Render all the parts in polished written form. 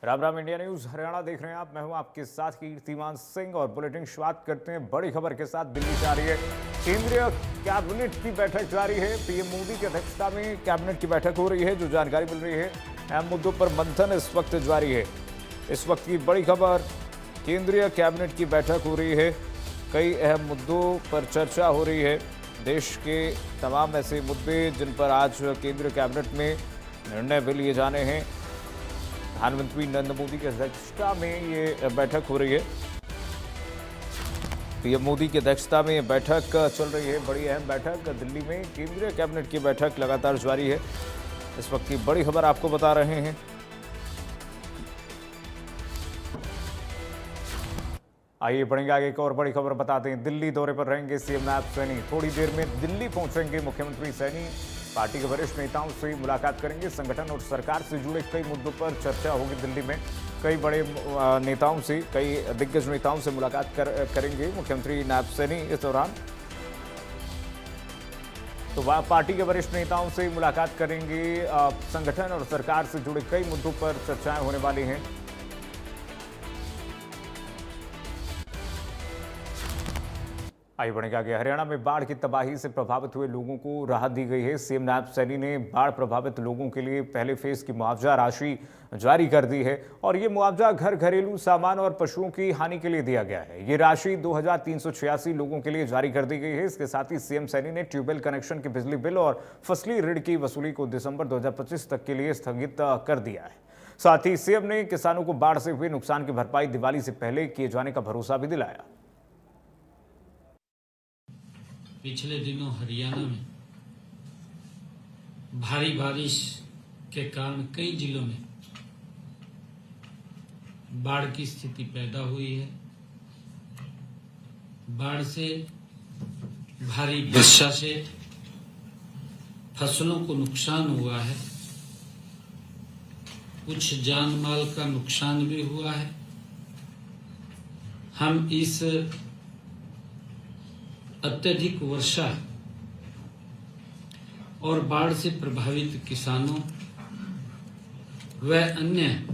Ram Ram India news Haryana देख रहे हैं आप। मैं हूं आपके साथ कीर्तिमान सिंह और बुलेटिन शुरुआत करते हैं बड़ी खबर के साथ। दिल्ली से आ रही है केंद्रीय कैबिनेट की बैठक जारी है। पीएम मोदी की अध्यक्षता में कैबिनेट की बैठक हो रही है। जो जानकारी मिल रही है, अहम मुद्दों पर मंथन इस वक्त जारी है। इस वक्त की बड़ी खबर, केंद्रीय कैबिनेट की बैठक हो रही है। कई अहम मुद्दों पर चर्चा हो रही है। देश के तमाम ऐसे मुद्दे जिन पर आज केंद्रीय कैबिनेट में निर्णय भी लिए जाने हैं। प्रधानमंत्री नरेंद्र मोदी की अध्यक्षता में ये बैठक हो रही है। पीएम मोदी की अध्यक्षता में ये बैठक चल रही है। बड़ी अहम बैठक दिल्ली में केंद्रीय कैबिनेट की बैठक लगातार जारी है। इस वक्त की बड़ी खबर आपको बता रहे हैं। आइए बढ़ेंगे आगे। एक और बड़ी खबर बताते हैं। दिल्ली दौरे पर रहेंगे सीएम नायब सैनी। थोड़ी देर में दिल्ली पहुंचेंगे मुख्यमंत्री सैनी। पार्टी के वरिष्ठ नेताओं से मुलाकात करेंगे। संगठन और सरकार से जुड़े कई मुद्दों पर चर्चा होगी। दिल्ली में कई बड़े नेताओं से, कई दिग्गज नेताओं से मुलाकात करेंगे मुख्यमंत्री नायब सैनी इस दौरान। तो वह पार्टी के वरिष्ठ नेताओं से मुलाकात करेंगे। संगठन और सरकार से जुड़े कई मुद्दों पर चर्चाएं होने वाली हैं। आइए बढ़ेंगे आगे। हरियाणा में बाढ़ की तबाही से प्रभावित हुए लोगों को राहत दी गई है। सीएम नायब सैनी ने बाढ़ प्रभावित लोगों के लिए पहले फेज की मुआवजा राशि जारी कर दी है और ये मुआवजा घर, घरेलू सामान और पशुओं की हानि के लिए दिया गया है। ये राशि 2386 लोगों के लिए जारी कर दी गई है। इसके साथ ही सीएम सैनी ने ट्यूबवेल कनेक्शन के बिजली बिल और फसली ऋण की वसूली को दिसंबर 2025 तक के लिए स्थगित कर दिया है। साथ ही सीएम ने किसानों को बाढ़ से हुए नुकसान की भरपाई दिवाली से पहले किए जाने का भरोसा भी दिलाया। पिछले दिनों हरियाणा में भारी बारिश के कारण कई जिलों में बाढ़ की स्थिति पैदा हुई है। बाढ़ से, भारी वर्षा से फसलों को नुकसान हुआ है। कुछ जान माल का नुकसान भी हुआ है। हम इस अत्यधिक वर्षा और बाढ़ से प्रभावित किसानों व अन्य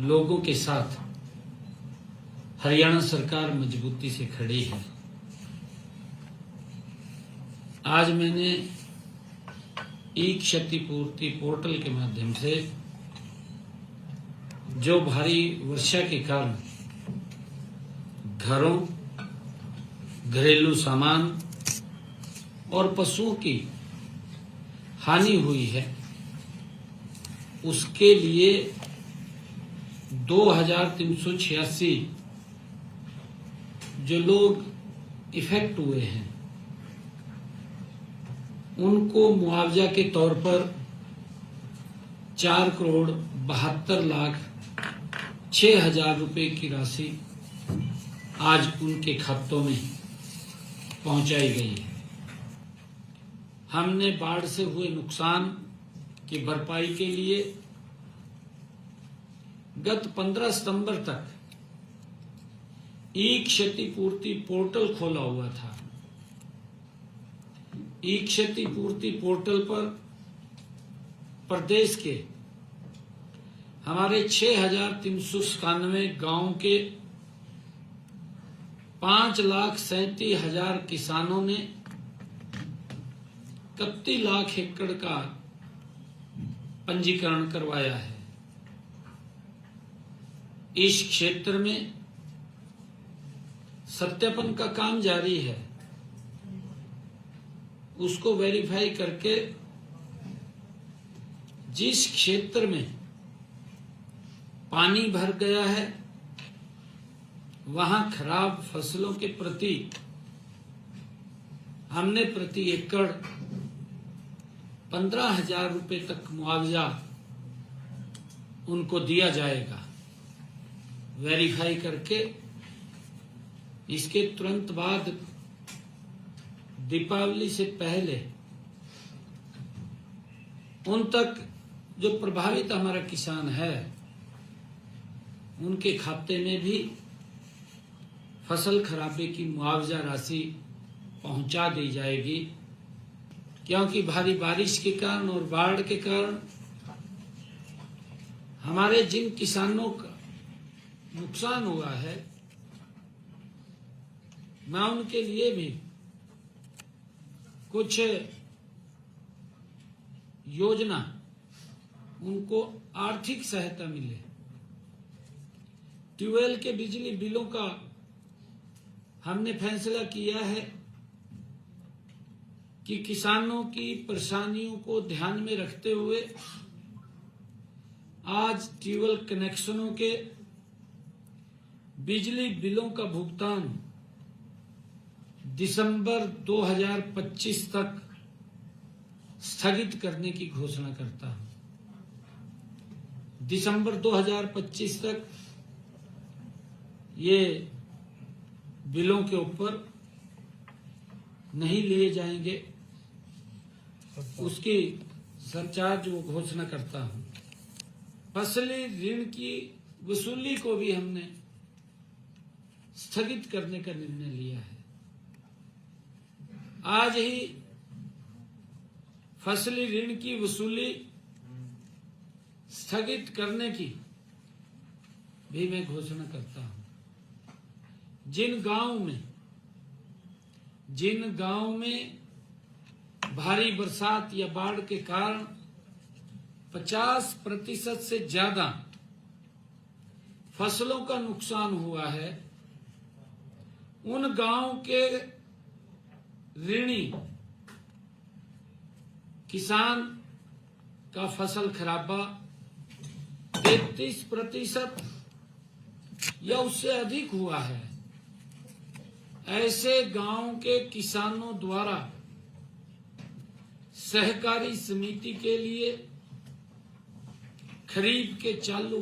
लोगों के साथ हरियाणा सरकार मजबूती से खड़ी है। आज मैंने ई क्षतिपूर्ति पोर्टल के माध्यम से जो भारी वर्षा के कारण घरों, घरेलू सामान और पशुओं की हानि हुई है, उसके लिए 2386 जो लोग इफेक्ट हुए हैं उनको मुआवजा के तौर पर 4,72,06,000 रुपए की राशि आज उनके खातों में पहुंचाई गई है। हमने बाढ़ से हुए नुकसान की भरपाई के लिए गत 15 सितंबर तक ई क्षतिपूर्ति पोर्टल खोला हुआ था। ई क्षतिपूर्ति पोर्टल पर प्रदेश के हमारे 6,397 गांव के 5,37,000 किसानों ने 31 लाख एकड़ का पंजीकरण करवाया है। इस क्षेत्र में सत्यापन का काम जारी है। उसको वेरीफाई करके जिस क्षेत्र में पानी भर गया है वहां खराब फसलों के प्रति हमने प्रति एकड़ 15,000 रुपए तक मुआवजा उनको दिया जाएगा। वेरीफाई करके इसके तुरंत बाद दीपावली से पहले उन तक जो प्रभावित हमारा किसान है उनके खाते में भी फसल खराबे की मुआवजा राशि पहुंचा दी जाएगी। क्योंकि भारी बारिश के कारण और बाढ़ के कारण हमारे जिन किसानों का नुकसान हुआ है, मैं उनके लिए भी कुछ योजना, उनको आर्थिक सहायता मिले। ट्यूबवेल के बिजली बिलों का हमने फैसला किया है कि किसानों की परेशानियों को ध्यान में रखते हुए आज ट्यूबवेल कनेक्शनों के बिजली बिलों का भुगतान दिसंबर 2025 तक स्थगित करने की घोषणा करता हूं। दिसंबर 2025 तक ये बिलों के ऊपर नहीं लिए जाएंगे, उसकी सरचार्ज वो घोषणा करता हूं। फसली ऋण की वसूली को भी हमने स्थगित करने का निर्णय लिया है। आज ही फसली ऋण की वसूली स्थगित करने की भी मैं घोषणा करता हूं। जिन गांव में भारी बरसात या बाढ़ के कारण 50% से ज्यादा फसलों का नुकसान हुआ है, उन गांव के ऋणी किसान का फसल खराबा 33% या उससे अधिक हुआ है। ऐसे गांव के किसानों द्वारा सहकारी समिति के लिए खरीफ के चालू